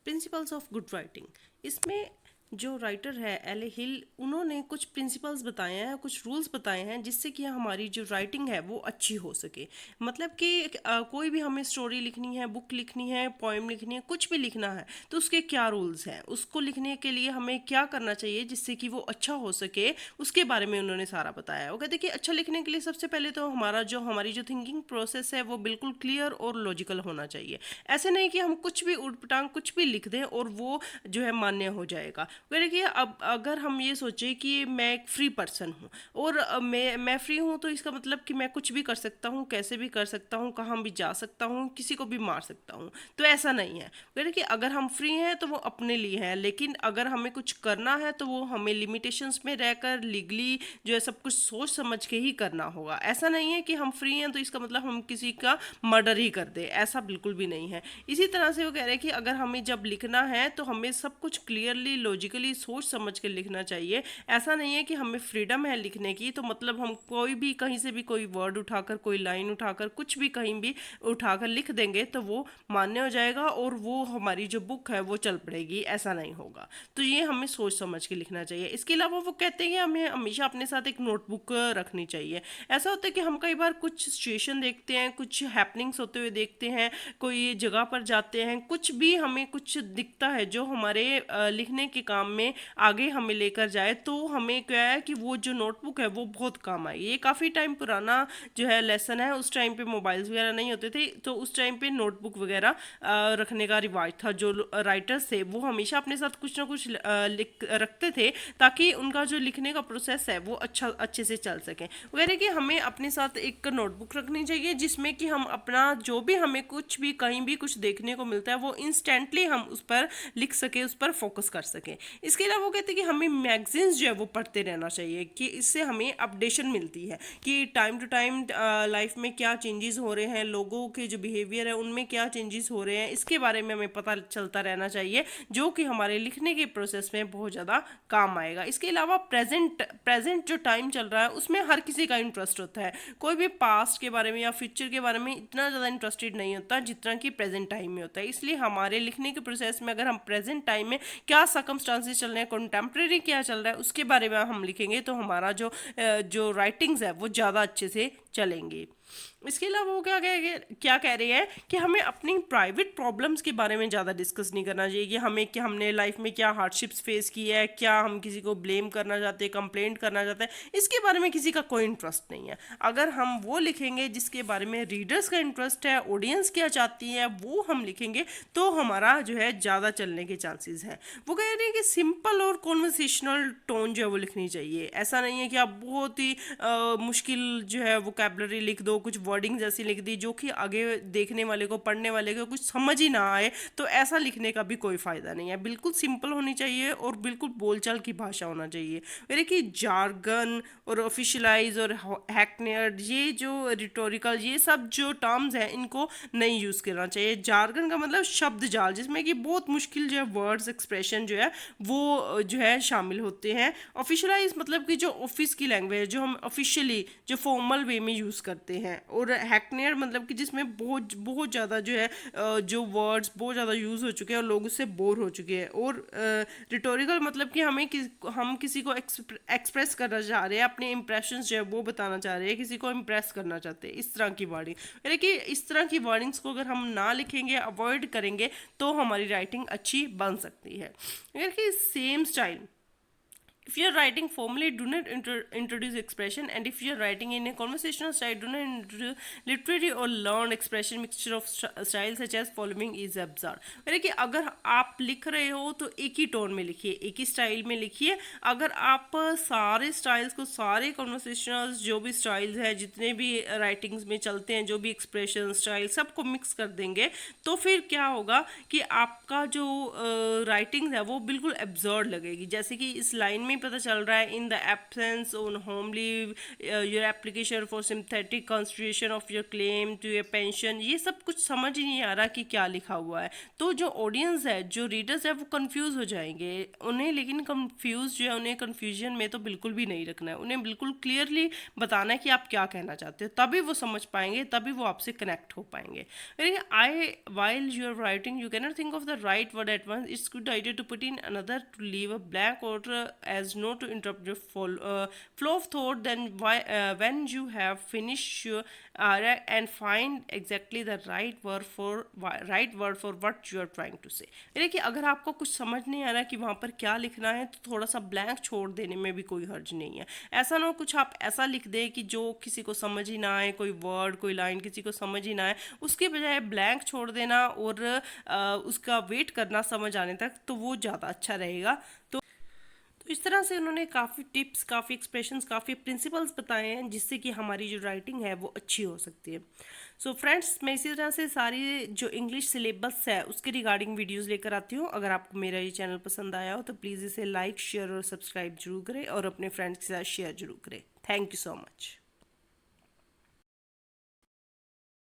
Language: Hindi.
Principles of good writing. इसमें जो राइटर है एले हिल, उन्होंने कुछ प्रिंसिपल्स बताए हैं, कुछ रूल्स बताए हैं जिससे कि हमारी जो राइटिंग है वो अच्छी हो सके। मतलब कि कोई भी हमें स्टोरी लिखनी है, बुक लिखनी है, पोएम लिखनी है, कुछ भी लिखना है तो उसके क्या रूल्स हैं, उसको लिखने के लिए हमें क्या करना चाहिए जिससे कि वो अच्छा हो सके, उसके बारे में उन्होंने सारा बताया। वो कहते कि अच्छा लिखने के लिए सबसे पहले तो हमारी जो थिंकिंग प्रोसेस है वो बिल्कुल क्लियर और लॉजिकल होना चाहिए। ऐसे नहीं कि हम कुछ भी उठ पटांग कुछ भी लिख दें और वो जो है मान्य हो जाएगा। देखिए, अब अगर हम ये सोचें कि मैं एक फ्री पर्सन हूँ और मैं फ्री हूँ तो इसका मतलब कि मैं कुछ भी कर सकता हूँ, कैसे भी कर सकता हूँ, कहाँ भी जा सकता हूँ, किसी को भी मार सकता हूँ, तो ऐसा नहीं है। देखिए, अगर हम फ्री हैं तो वो अपने लिए है, लेकिन अगर हमें कुछ करना है तो वो हमें लिमिटेशंस में रहकर लीगली जो है सब कुछ सोच समझ के ही करना होगा। ऐसा नहीं है कि हम फ्री हैं तो इसका मतलब हम किसी का मर्डर ही कर दे, ऐसा बिल्कुल भी नहीं है। इसी तरह से वो कह रहे हैं कि अगर हमें जब लिखना है तो हमें सब कुछ क्लियरली लॉजिकली सोच समझ के लिखना चाहिए। ऐसा नहीं है कि हमें फ्रीडम है लिखने की तो मतलब हम कोई भी कहीं से भी कोई वर्ड उठाकर, कोई लाइन उठाकर, कुछ भी कहीं भी उठाकर लिख देंगे तो वो मान्य हो जाएगा और वो हमारी जो बुक है वो चल पड़ेगी, ऐसा नहीं होगा। तो ये हमें सोच समझ के लिखना चाहिए। इसके अलावा वो कहते हैं कि हमें हमेशा अपने साथ एक नोटबुक रखनी चाहिए। ऐसा होता है कि हम कई बार कुछ सिचुएशन देखते हैं, कुछ हैपनिंग्स होते हुए देखते हैं, कोई जगह पर जाते हैं, कुछ भी हमें कुछ दिखता है जो हमारे लिखने के काम में आगे हमें लेकर जाए, तो हमें क्या है कि वो जो नोटबुक है वो बहुत काम आई। ये काफ़ी टाइम पुराना जो है लेसन है। उस टाइम पे मोबाइल्स वगैरह नहीं होते थे तो उस टाइम पे नोटबुक वगैरह रखने का रिवाज था। जो राइटर्स थे वो हमेशा अपने साथ कुछ ना कुछ लिख रखते थे ताकि उनका जो लिखने का प्रोसेस है वो अच्छे से चल सके। वगैरह कि हमें अपने साथ एक नोटबुक रखनी चाहिए जिसमें कि हम अपना जो भी हमें कुछ भी कहीं भी कुछ देखने को मिलता है वो इंस्टेंटली हम उस पर लिख सके, उस पर फोकस कर सकें। इसके अलावा वो कहते हैं कि हमें मैगजीन्स जो है वो पढ़ते रहना चाहिए कि इससे हमें अपडेशन मिलती है कि टाइम टू टाइम लाइफ में क्या चेंजेस हो रहे हैं, लोगों के जो बिहेवियर है उनमें क्या चेंजेस हो रहे हैं, इसके बारे में हमें पता चलता रहना चाहिए जो कि हमारे लिखने के प्रोसेस में बहुत ज़्यादा काम आएगा। इसके अलावा प्रेजेंट जो टाइम चल रहा है उसमें हर किसी का इंटरेस्ट होता है। कोई भी पास्ट के बारे में या फ्यूचर के बारे में इतना ज़्यादा इंटरेस्टेड नहीं होता जितना कि प्रेजेंट टाइम में होता है। इसलिए हमारे लिखने के प्रोसेस में अगर हम प्रेजेंट टाइम में क्या सर्कमस्टांसेस चल रहे हैं, कंटेम्प्रेरी क्या चल रहा है, उसके बारे में हम लिखेंगे तो हमारा जो राइटिंग्स है वो ज़्यादा अच्छे से चलेंगी। इसके अलावा वो क्या कह रहे हैं कि हमें अपनी प्राइवेट प्रॉब्लम्स के बारे में ज़्यादा डिस्कस नहीं करना चाहिए कि हमने लाइफ में क्या हार्डशिप्स फेस की है, क्या हम किसी को ब्लेम करना चाहते हैं, कंप्लेंट करना चाहते हैं, इसके बारे में किसी का कोई इंटरेस्ट नहीं है। अगर हम वो लिखेंगे जिसके बारे में रीडर्स का इंटरेस्ट है, ऑडियंस क्या चाहती है, वो हम लिखेंगे तो हमारा जो है ज़्यादा चलने के चांसेस हैं। वो कह रहे हैं कि सिंपल और कॉन्वर्सेशनल टोन जो है वो लिखनी चाहिए। ऐसा नहीं है कि आप बहुत ही मुश्किल जो है वोकैबलरी लिख दो, कुछ वर्डिंग्स ऐसी लिख दी जो कि आगे देखने वाले को, पढ़ने वाले को कुछ समझ ही ना आए, तो ऐसा लिखने का भी कोई फ़ायदा नहीं है। बिल्कुल सिंपल होनी चाहिए और बिल्कुल बोलचाल की भाषा होना चाहिए। मेरे कि जार्गन और ऑफिशियलाइज और हैकनेड, ये जो रिटोरिकल, ये सब जो टर्म्स हैं इनको नहीं यूज़ करना चाहिए। जार्गन का मतलब शब्द जाल, जिसमें कि बहुत मुश्किल जो है वर्ड्स, एक्सप्रेशन जो है वो जो है शामिल होते हैं। ऑफिशियलाइज मतलब कि जो ऑफिस की लैंग्वेज है, जो हम ऑफिशियली जो फॉर्मल वे में यूज़ करते हैं। और हैकनेड मतलब कि जिसमें बहुत बहुत ज़्यादा जो है जो वर्ड्स बहुत ज़्यादा यूज़ हो चुके हैं और लोग उससे बोर हो चुके हैं। और रिटोरिकल मतलब कि हम किसी को एक्सप्रेस करना चाह रहे हैं, अपने इंप्रेशंस जो है वो बताना चाह रहे हैं, किसी को इम्प्रेस करना चाहते हैं, इस तरह की वर्डिंग। यानी कि इस तरह की वर्डिंग्स को अगर हम ना लिखेंगे, अवॉइड करेंगे तो हमारी राइटिंग अच्छी बन सकती है। यानी कि same style, if you're writing formally, do not introduce expression, and if you're writing in a conversational style, do not introduce literary or learned expression mixture of style such as following is absurd। यानी कि अगर आप लिख रहे हो तो एक ही टोन में लिखिए, एक ही स्टाइल में लिखिए। अगर आप सारे स्टाइल्स को, सारे कॉन्वर्सेशनल्स जो भी स्टाइल्स हैं, जितने भी राइटिंग्स में चलते हैं, जो भी एक्सप्रेशन स्टाइल, सबको मिक्स कर देंगे तो फिर क्या होगा कि आपका जो राइटिंग है वो बिल्कुल एब्जर्ड लगेगी। जैसे कि इस लाइन में नहीं पता चल रहा है, in the absence on home leave, your application for synthetic consideration of your claim to your pension, ये सब कुछ समझ ही नहीं आ रहा कि क्या लिखा हुआ है। तो जो ऑडियंस है, जो रीडर्स है, वो कंफ्यूज हो जाएंगे उन्हें, लेकिन कंफ्यूज जो है उन्हें कंफ्यूजन में तो बिल्कुल भी नहीं रखना है, उन्हें बिल्कुल क्लियरली बताना है कि आप क्या कहना चाहते हो, तभी वो समझ पाएंगे, तभी वो आपसे कनेक्ट हो पाएंगे। I while you are writing you can not think of the right word at once, it's good idea to put in another to leave a blank और as no to interrupt your flow of thought, then when you have finished your and find exactly the right word for what you are trying to say। देखिए अगर आपको कुछ समझ नहीं आ रहा कि वहाँ पर क्या लिखना है, तो थोड़ा सा ब्लैंक छोड़ देने में भी कोई हर्ज नहीं है। ऐसा ना हो कुछ आप ऐसा लिख दें कि जो किसी को समझ ही ना आए, कोई वर्ड कोई लाइन किसी को समझ ही ना आए, उसके बजाय ब्लैंक छोड़ देना और उसका वेट करना समझ आने तक, तो वो ज़्यादा अच्छा रहेगा। तो इस तरह से उन्होंने काफ़ी टिप्स, काफ़ी एक्सप्रेशंस, काफ़ी प्रिंसिपल्स बताए हैं जिससे कि हमारी जो राइटिंग है वो अच्छी हो सकती है। सो फ्रेंड्स, मैं इसी तरह से सारी जो इंग्लिश सिलेबस है उसके रिगार्डिंग वीडियोस लेकर आती हूँ। अगर आपको मेरा ये चैनल पसंद आया हो तो प्लीज़ इसे लाइक, शेयर और सब्सक्राइब जरूर करें और अपने फ्रेंड्स के साथ शेयर जरूर करें। Thank you so much.